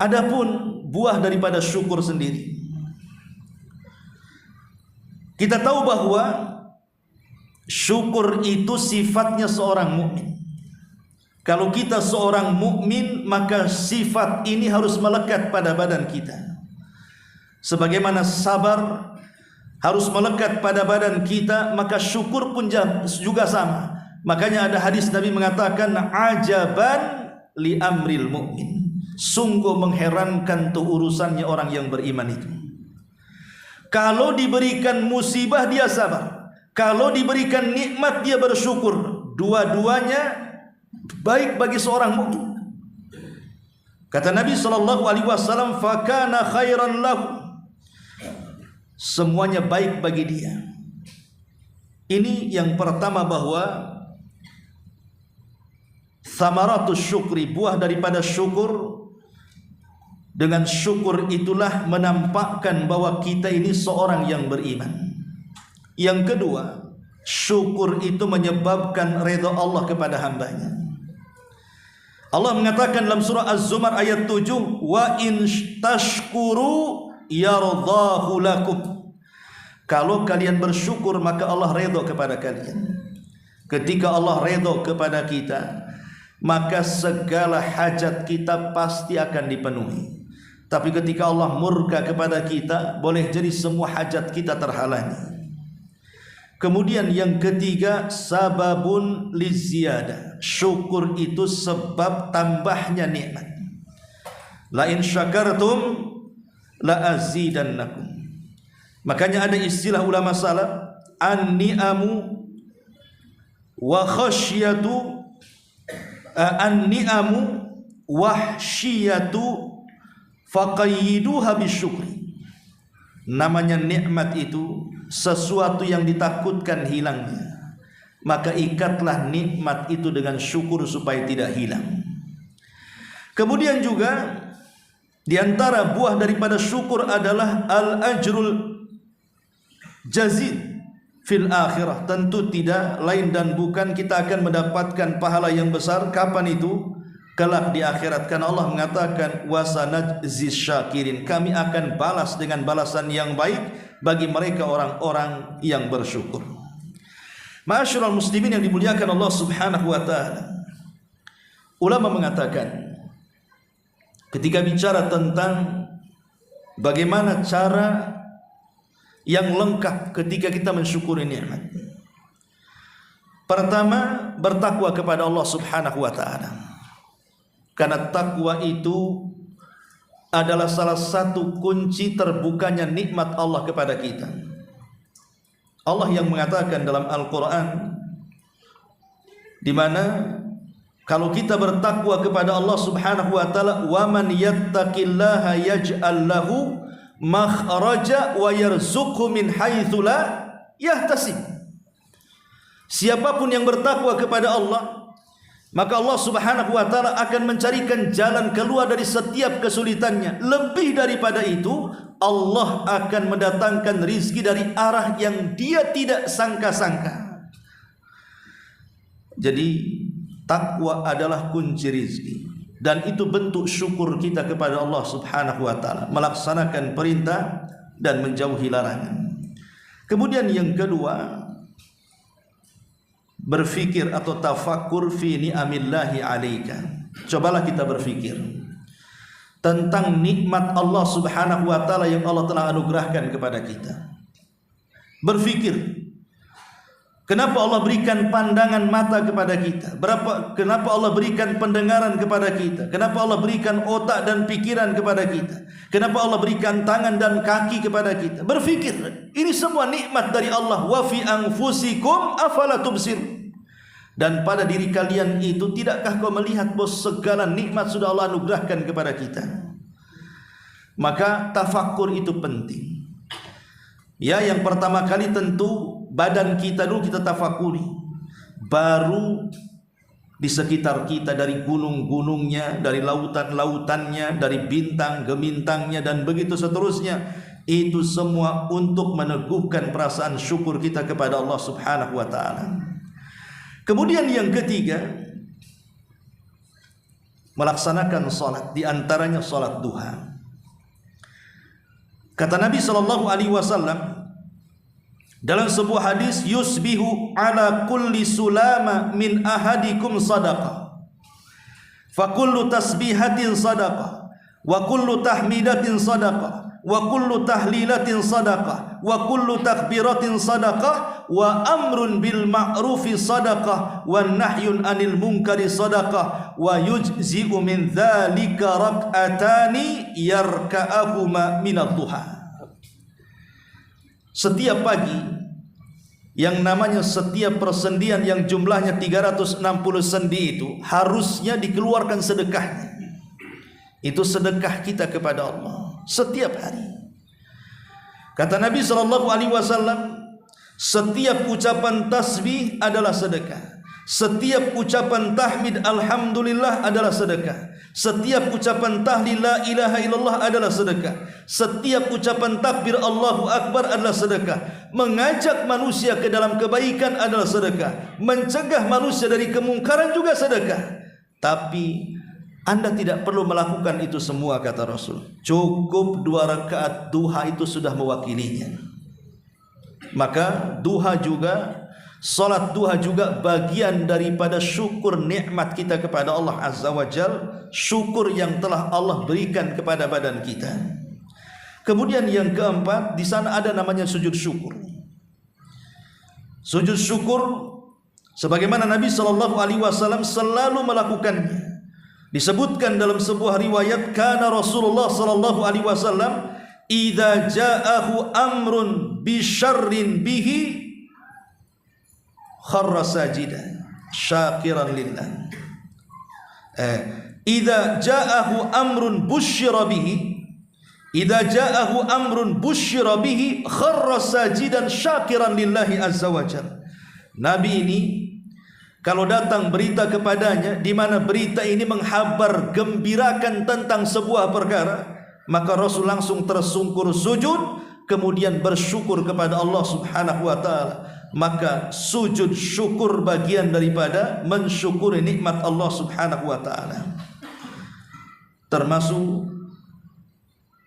Adapun buah daripada syukur sendiri, kita tahu bahwa syukur itu sifatnya seorang mukmin. Kalau kita seorang mukmin, maka sifat ini harus melekat pada badan kita. Sebagaimana sabar harus melekat pada badan kita, maka syukur pun juga sama. Makanya ada hadis Nabi mengatakan, ajaban li amril mu'min. Sungguh mengherankan tuh urusannya orang yang beriman itu. Kalau diberikan musibah dia sabar, kalau diberikan nikmat dia bersyukur. Dua-duanya baik bagi seorang mukmin. Kata Nabi SAW, fakana khairan lahu. Semuanya baik bagi dia. Ini yang pertama, bahwa samaratus syukri, buah daripada syukur. Dengan syukur itulah menampakkan bahwa kita ini seorang yang beriman. Yang kedua, syukur itu menyebabkan redha Allah kepada hambanya. Allah mengatakan dalam surah Az-Zumar ayat 7, wa in tashkuru yardahu lakum. Kalau kalian bersyukur, maka Allah redha kepada kalian. Ketika Allah redha kepada kita, maka segala hajat kita pasti akan dipenuhi. Tapi ketika Allah murka kepada kita, boleh jadi semua hajat kita terhalangi. Kemudian yang ketiga, sababun liziyadah. Syukur itu sebab tambahnya nikmat. La in syakartum la azidannakum. Makanya ada istilah ulama salaf, an-ni'amu wa khasyatu, an-ni'amu wahsyiyatu faqayyiduha bisyukri. Namanya nikmat itu sesuatu yang ditakutkan hilangnya, maka ikatlah nikmat itu dengan syukur supaya tidak hilang. Kemudian juga di antara buah daripada syukur adalah al-ajrul jazil fil akhirah. Tentu tidak lain dan bukan kita akan mendapatkan pahala yang besar. Kapan itu? Kelak di akhirat. Karena Allah mengatakan wasanajziz syakirin, kami akan balas dengan balasan yang baik bagi mereka orang-orang yang bersyukur. Ma'asyiral muslimin yang dimuliakan Allah Subhanahu wa taala, ulama mengatakan ketika bicara tentang bagaimana cara yang lengkap ketika kita mensyukuri nikmat, pertama bertakwa kepada Allah Subhanahu wa taala. Karena takwa itu adalah salah satu kunci terbukanya nikmat Allah kepada kita. Allah yang mengatakan dalam Al-Quran, di mana kalau kita bertakwa kepada Allah Subhanahu wa taala, wa man yattaqillaha yaj'al lahu makhraja wa yarzuqhu min haitsu la yahtasib. Siapapun yang bertakwa kepada Allah, maka Allah Subhanahu wa taala akan mencarikan jalan keluar dari setiap kesulitannya. Lebih daripada itu, Allah akan mendatangkan rizki dari arah yang dia tidak sangka-sangka. Jadi takwa adalah kunci rizki, dan itu bentuk syukur kita kepada Allah Subhanahu wa taala, melaksanakan perintah dan menjauhi larangan. Kemudian yang kedua, berfikir atau tafakkur fi ni'amillahi alaika. Cobalah kita berfikir tentang nikmat Allah Subhanahu wa taala yang Allah telah anugerahkan kepada kita. Berfikir, kenapa Allah berikan pandangan mata kepada kita? Kenapa Allah berikan pendengaran kepada kita? Kenapa Allah berikan otak dan pikiran kepada kita? Kenapa Allah berikan tangan dan kaki kepada kita? Berfikir, ini semua nikmat dari Allah. Wa fi anfusikum afala tubsirun. Dan pada diri kalian itu, tidakkah kau melihat bahwa segala nikmat sudah Allah anugerahkan kepada kita? Maka tafakkur itu penting. Ya, yang pertama kali tentu badan kita dulu kita tafakuri, baru di sekitar kita, dari gunung-gunungnya, dari lautan-lautannya, dari bintang-gemintangnya, dan begitu seterusnya. Itu semua untuk meneguhkan perasaan syukur kita kepada Allah Subhanahu wa taala. Kemudian yang ketiga, melaksanakan salat, di antaranya salat duha. Kata Nabi SAW dalam sebuah hadis, yusbihu ala kulli sulama min ahadikum sadaqah, fa kullu tasbihatin sadaqah, wa kullu tahmidatin sadaqah, wa kullu tahlilatin sadaqah, wa kullu takbiratin sadaqah, wa amrun bil ma'rufi sadaqah, wa nahyun anil munkari sadaqah, wa yujzi'u min dzalika rak'atani yarka'ahuma minad duha. Setiap pagi, yang namanya setiap persendian yang jumlahnya 360 sendi itu harusnya dikeluarkan sedekahnya. Itu sedekah kita kepada Allah setiap hari. Kata Nabi SAW, setiap ucapan tasbih adalah sedekah, setiap ucapan tahmid alhamdulillah adalah sedekah, setiap ucapan tahlil la ilaha illallah adalah sedekah, setiap ucapan takbir Allahu akbar adalah sedekah, mengajak manusia ke dalam kebaikan adalah sedekah, mencegah manusia dari kemungkaran juga sedekah. Tapi Anda tidak perlu melakukan itu semua, kata Rasul. Cukup 2 rakaat duha itu sudah mewakilinya. Maka duha juga, salat duha juga bagian daripada syukur nikmat kita kepada Allah Azza wa Jal, syukur yang telah Allah berikan kepada badan kita. Kemudian yang keempat, di sana ada namanya sujud syukur. Sujud syukur sebagaimana Nabi SAW selalu melakukannya. Disebutkan dalam sebuah riwayat, kana Rasulullah SAW idza ja'ahu amrun bi syarrin bihi kharra sajidan syakiran lillah. Idza ja'ahu amrun busyira bihi, idza ja'ahu amrun busyira bihi kharra sajidan syakiran lillahi azza wajalla. Nabi ini kalau datang berita kepadanya, di mana berita ini menghabar gembirakan tentang sebuah perkara, maka Rasul langsung tersungkur sujud, kemudian bersyukur kepada Allah Subhanahu wa taala. Maka sujud syukur bagian daripada mensyukuri nikmat Allah Subhanahu wa taala. Termasuk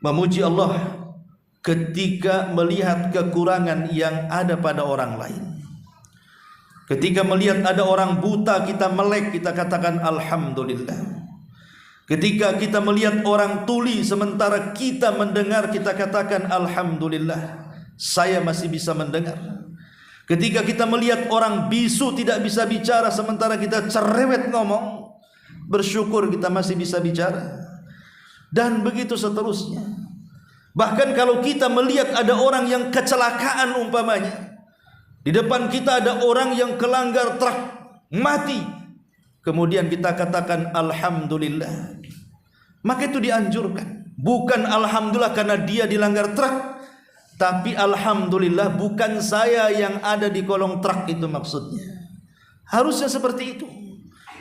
memuji Allah ketika melihat kekurangan yang ada pada orang lain. Ketika melihat ada orang buta, kita melek, kita katakan alhamdulillah. Ketika kita melihat orang tuli sementara kita mendengar, kita katakan alhamdulillah, saya masih bisa mendengar. Ketika kita melihat orang bisu tidak bisa bicara sementara kita cerewet ngomong, bersyukur kita masih bisa bicara. Dan begitu seterusnya. Bahkan kalau kita melihat ada orang yang kecelakaan umpamanya, di depan kita ada orang yang kelanggar truk mati, kemudian kita katakan alhamdulillah, maka itu dianjurkan. Bukan alhamdulillah karena dia dilanggar truk, tapi alhamdulillah bukan saya yang ada di kolong truk, itu maksudnya. Harusnya seperti itu.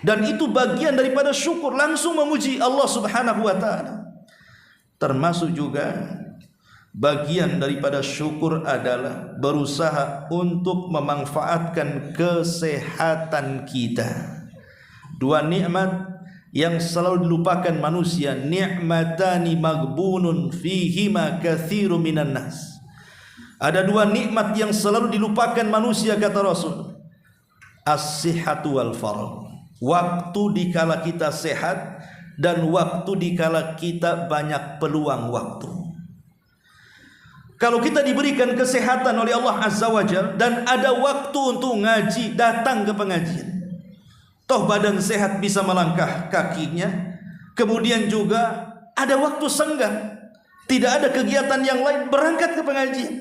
Dan itu bagian daripada syukur, langsung memuji Allah Subhanahu wa taala. Termasuk juga bagian daripada syukur adalah berusaha untuk memanfaatkan kesehatan kita. Dua nikmat yang selalu dilupakan manusia, ni'matani maghbunun fihima katsirun minan nas. Ada dua nikmat yang selalu dilupakan manusia, kata Rasul. As-sihhatu wal faragh. Waktu dikala kita sehat dan waktu dikala kita banyak peluang waktu. Kalau kita diberikan kesehatan oleh Allah Azza wa Jalla dan ada waktu untuk ngaji, datang ke pengajian. Toh badan sehat bisa melangkah kakinya. Kemudian juga ada waktu senggang, tidak ada kegiatan yang lain, berangkat ke pengajian.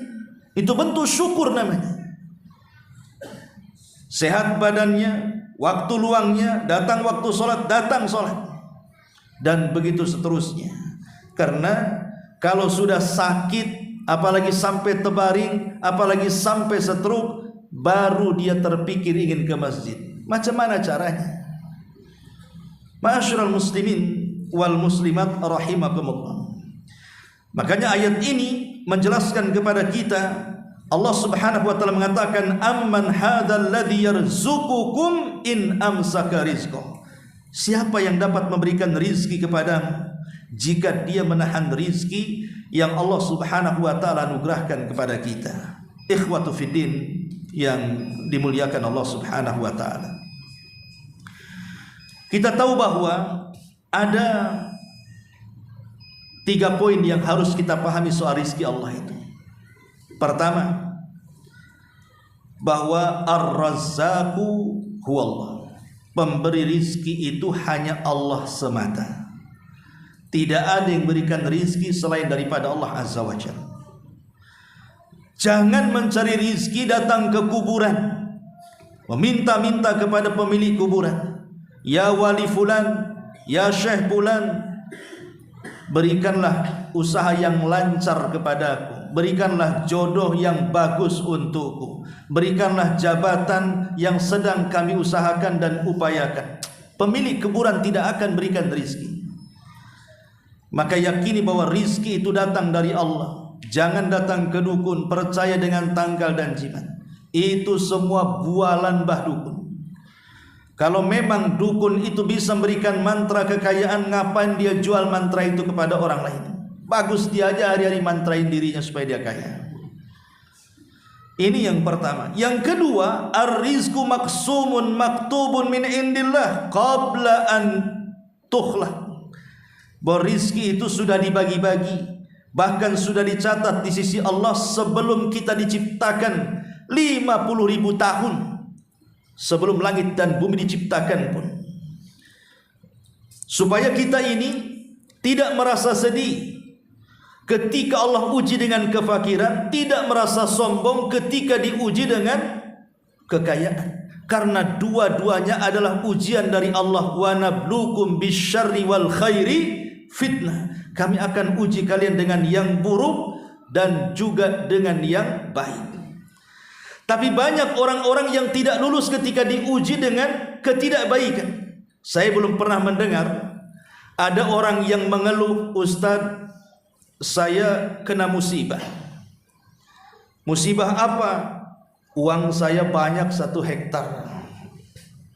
Itu bentuk syukur namanya. Sehat badannya, waktu luangnya, datang waktu sholat, datang sholat, dan begitu seterusnya. Karena kalau sudah sakit, apalagi sampai terbaring, apalagi sampai stroke, baru dia terpikir ingin ke masjid. Macam mana caranya? Ma'asyiral muslimin wal muslimat rahimakumullah. Makanya ayat ini menjelaskan kepada kita, Allah Subhanahu wa taala mengatakan, amman hadzal ladzi yarzuqukum in amsaka rizqah. Siapa yang dapat memberikan rizki kepadamu jika dia menahan rizki yang Allah Subhanahu wa taala anugerahkan kepada kita. Ikhwatu fiddin yang dimuliakan Allah Subhanahu wa taala. Kita tahu bahwa ada 3 poin yang harus kita pahami soal rizki Allah itu. Pertama, bahwa Ar-Razzaqu huwallah. Pemberi rizki itu hanya Allah semata. Tidak ada yang berikan rizki selain daripada Allah Azza wa Jalla. Jangan mencari rizki datang ke kuburan, meminta-minta kepada pemilik kuburan. Ya wali fulan, ya syekh fulan, berikanlah usaha yang lancar kepadaku, berikanlah jodoh yang bagus untukku, berikanlah jabatan yang sedang kami usahakan dan upayakan. Pemilik kuburan tidak akan berikan rizki. Maka yakini bahwa rizki itu datang dari Allah. Jangan datang ke dukun, percaya dengan tanggal dan jimat. Itu semua bualan bah dukun. Kalau memang dukun itu bisa memberikan mantra kekayaan, ngapain dia jual mantra itu kepada orang lain? Bagus dia aja hari-hari mantrain dirinya supaya dia kaya. Ini yang pertama. Yang kedua, ar-rizqu maqsumun maktubun min indillah qabla an tukhlaq. Bahwa rizki itu sudah dibagi-bagi, bahkan sudah dicatat di sisi Allah sebelum kita diciptakan 50.000 tahun. Sebelum langit dan bumi diciptakan pun. Supaya kita ini tidak merasa sedih ketika Allah uji dengan kefakiran, tidak merasa sombong ketika diuji dengan kekayaan. Karena dua-duanya adalah ujian dari Allah. Wa nabluukum bisyarri wal khairi fitnah. Kami akan uji kalian dengan yang buruk dan juga dengan yang baik. Tapi banyak orang-orang yang tidak lulus ketika diuji dengan ketidakbaikan. Saya belum pernah mendengar ada orang yang mengeluh, Ustaz, saya kena musibah. Musibah apa? Uang saya banyak 1 hektar.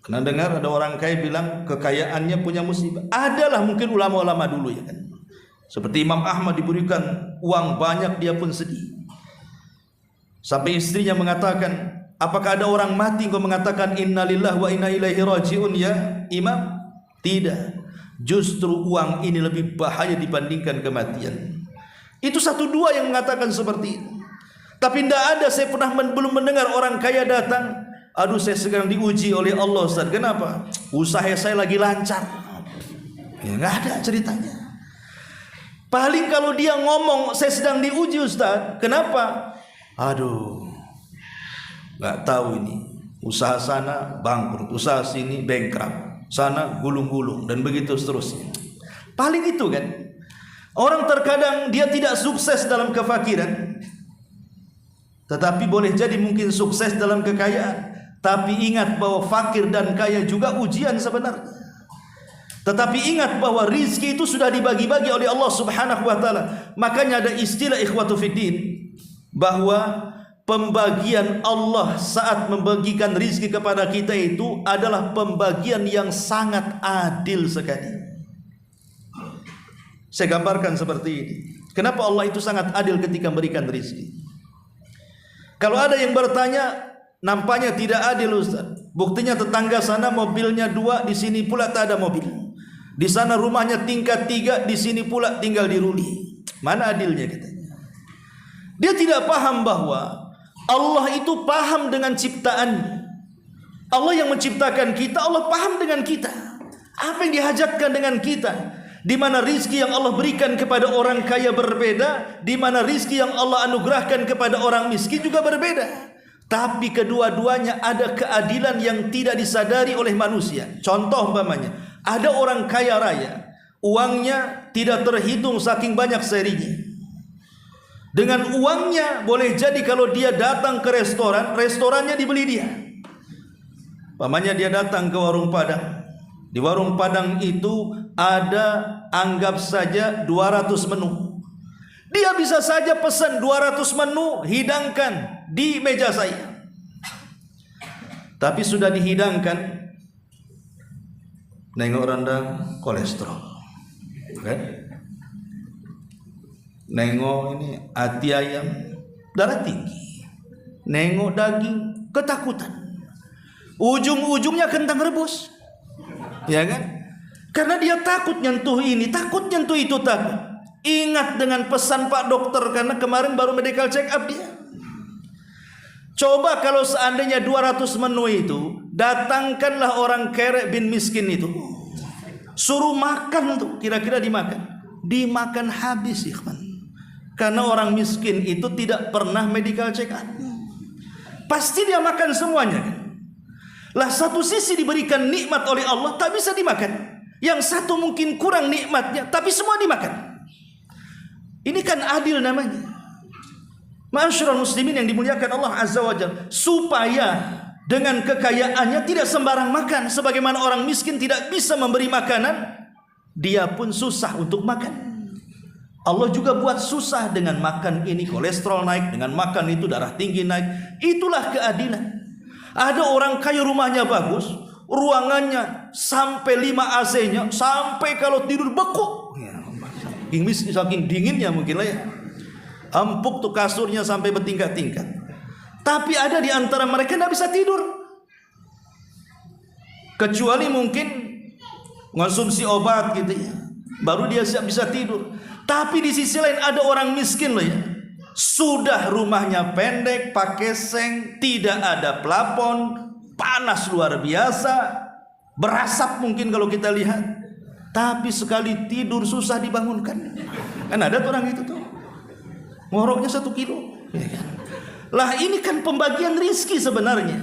Pernah dengar ada orang kaya bilang kekayaannya punya musibah? Adalah mungkin ulama-ulama dulu ya kan. Seperti Imam Ahmad diberikan uang banyak, dia pun sedih. Sampai istrinya mengatakan, apakah ada orang mati kau mengatakan innalillahi wa inna ilaihi rajiun ya Imam? Tidak. Justru uang ini lebih bahaya dibandingkan kematian. Itu 1-2 yang mengatakan seperti itu. Tapi tidak ada, saya pernah belum mendengar orang kaya datang, aduh saya sedang diuji oleh Allah Ustaz. Kenapa? Usaha saya lagi lancar. Ya nggak ada ceritanya. Paling kalau dia ngomong saya sedang diuji Ustaz. Kenapa? Aduh, nggak tahu ini. Usaha sana bangkrut, usaha sini bankrupt, sana gulung-gulung dan begitu seterusnya. Paling itu kan. Orang terkadang dia tidak sukses dalam kefakiran, tetapi boleh jadi mungkin sukses dalam kekayaan. Tapi ingat bahwa fakir dan kaya juga ujian sebenarnya. Tetapi ingat bahwa rizki itu sudah dibagi-bagi oleh Allah Subhanahu wa taala. Makanya ada istilah ikhwatu fiddin, bahwa pembagian Allah saat membagikan rizki kepada kita itu adalah pembagian yang sangat adil sekali. Saya gambarkan seperti ini. Kenapa Allah itu sangat adil ketika memberikan rizki? Kalau ada yang bertanya, nampaknya tidak adil Ustaz. Buktinya tetangga sana mobilnya 2, di sini pula tak ada mobil. Di sana rumahnya tingkat 3, di sini pula tinggal di ruli. Mana adilnya katanya? Dia tidak paham bahwa Allah itu paham dengan ciptaan. Allah yang menciptakan kita, Allah paham dengan kita. Apa yang dihajatkan dengan kita? Di mana rizki yang Allah berikan kepada orang kaya berbeda, di mana rizki yang Allah anugerahkan kepada orang miskin juga berbeda. Tapi kedua-duanya ada keadilan yang tidak disadari oleh manusia. Contoh umpamanya, ada orang kaya raya, uangnya tidak terhitung saking banyak serinya. Dengan uangnya boleh jadi kalau dia datang ke restoran, restorannya dibeli dia. Umpamanya dia datang ke warung Padang. Di warung Padang itu ada anggap saja 200 menu. Dia bisa saja pesan 200 menu, hidangkan di meja saya. Tapi sudah dihidangkan, nengok rendang kolesterol, kan? Nengok ini hati ayam darah tinggi, nengok daging ketakutan, ujung-ujungnya kentang rebus, ya kan? Karena dia takut nyentuh ini, takut nyentuh itu, takut. Ingat dengan pesan Pak Dokter, karena kemarin baru medical check up dia. Coba kalau seandainya 200 menu itu, datangkanlah orang kerek bin miskin itu, suruh makan tuh, kira-kira dimakan habis, ikhwan. Karena orang miskin itu tidak pernah medical check up, pasti dia makan semuanya. Lah satu sisi diberikan nikmat oleh Allah, tak bisa dimakan. Yang satu mungkin kurang nikmatnya, tapi semua dimakan. Ini kan adil namanya. Ma'asyiral muslimin yang dimuliakan Allah Azza wa Jalla, supaya dengan kekayaannya tidak sembarang makan. Sebagaimana orang miskin tidak bisa memberi makanan, dia pun susah untuk makan. Allah juga buat susah, dengan makan ini kolesterol naik, dengan makan itu darah tinggi naik. Itulah keadilan. Ada orang kaya rumahnya bagus, ruangannya sampai 5 AC-nya, sampai kalau tidur beku. Saking dinginnya mungkin lah ya. Empuk tuh kasurnya sampai bertingkat-tingkat. Tapi ada di antara mereka tidak bisa tidur, kecuali mungkin konsumsi obat gitu ya, baru dia bisa tidur. Tapi di sisi lain ada orang miskin loh ya, sudah rumahnya pendek, pakai seng, tidak ada plafon, panas luar biasa, berasap mungkin kalau kita lihat, tapi sekali tidur susah dibangunkan. Kan ada tuh orang itu tuh, ngoroknya 1 kilo. Lah ini kan pembagian rizki sebenarnya.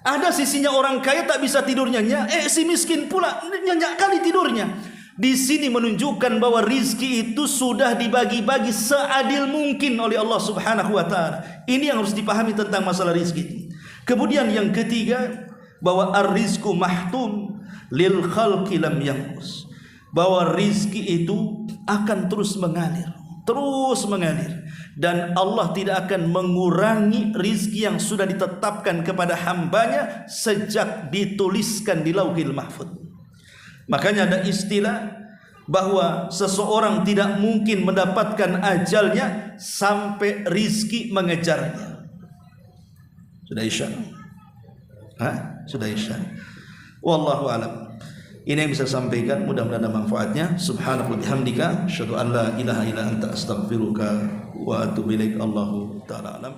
Ada sisinya orang kaya tak bisa tidur nyenyak, si miskin pula nyenyak kali tidurnya. Di sini menunjukkan bahwa rizki itu sudah dibagi-bagi seadil mungkin oleh Allah Subhanahu wa taala. Ini yang harus dipahami tentang masalah rizki. Kemudian yang ketiga, bahwa ar-rizqu mahtum lil khalqi lam yanqus. Bahwa rizki itu akan terus mengalir, dan Allah tidak akan mengurangi rizki yang sudah ditetapkan kepada hambanya sejak dituliskan di Lauhil Mahfuz. Makanya ada istilah bahwa seseorang tidak mungkin mendapatkan ajalnya sampai rizki mengejarnya. Sudah isya? Sudah isya. Wallahu a'lam. Ini yang bisa sampaikan, mudah-mudahan ada manfaatnya. Subhanallah bihamdika, asyhadu an la ilaha illa anta astaghfiruka wa atubu ilaik. Allahu ta'ala alam.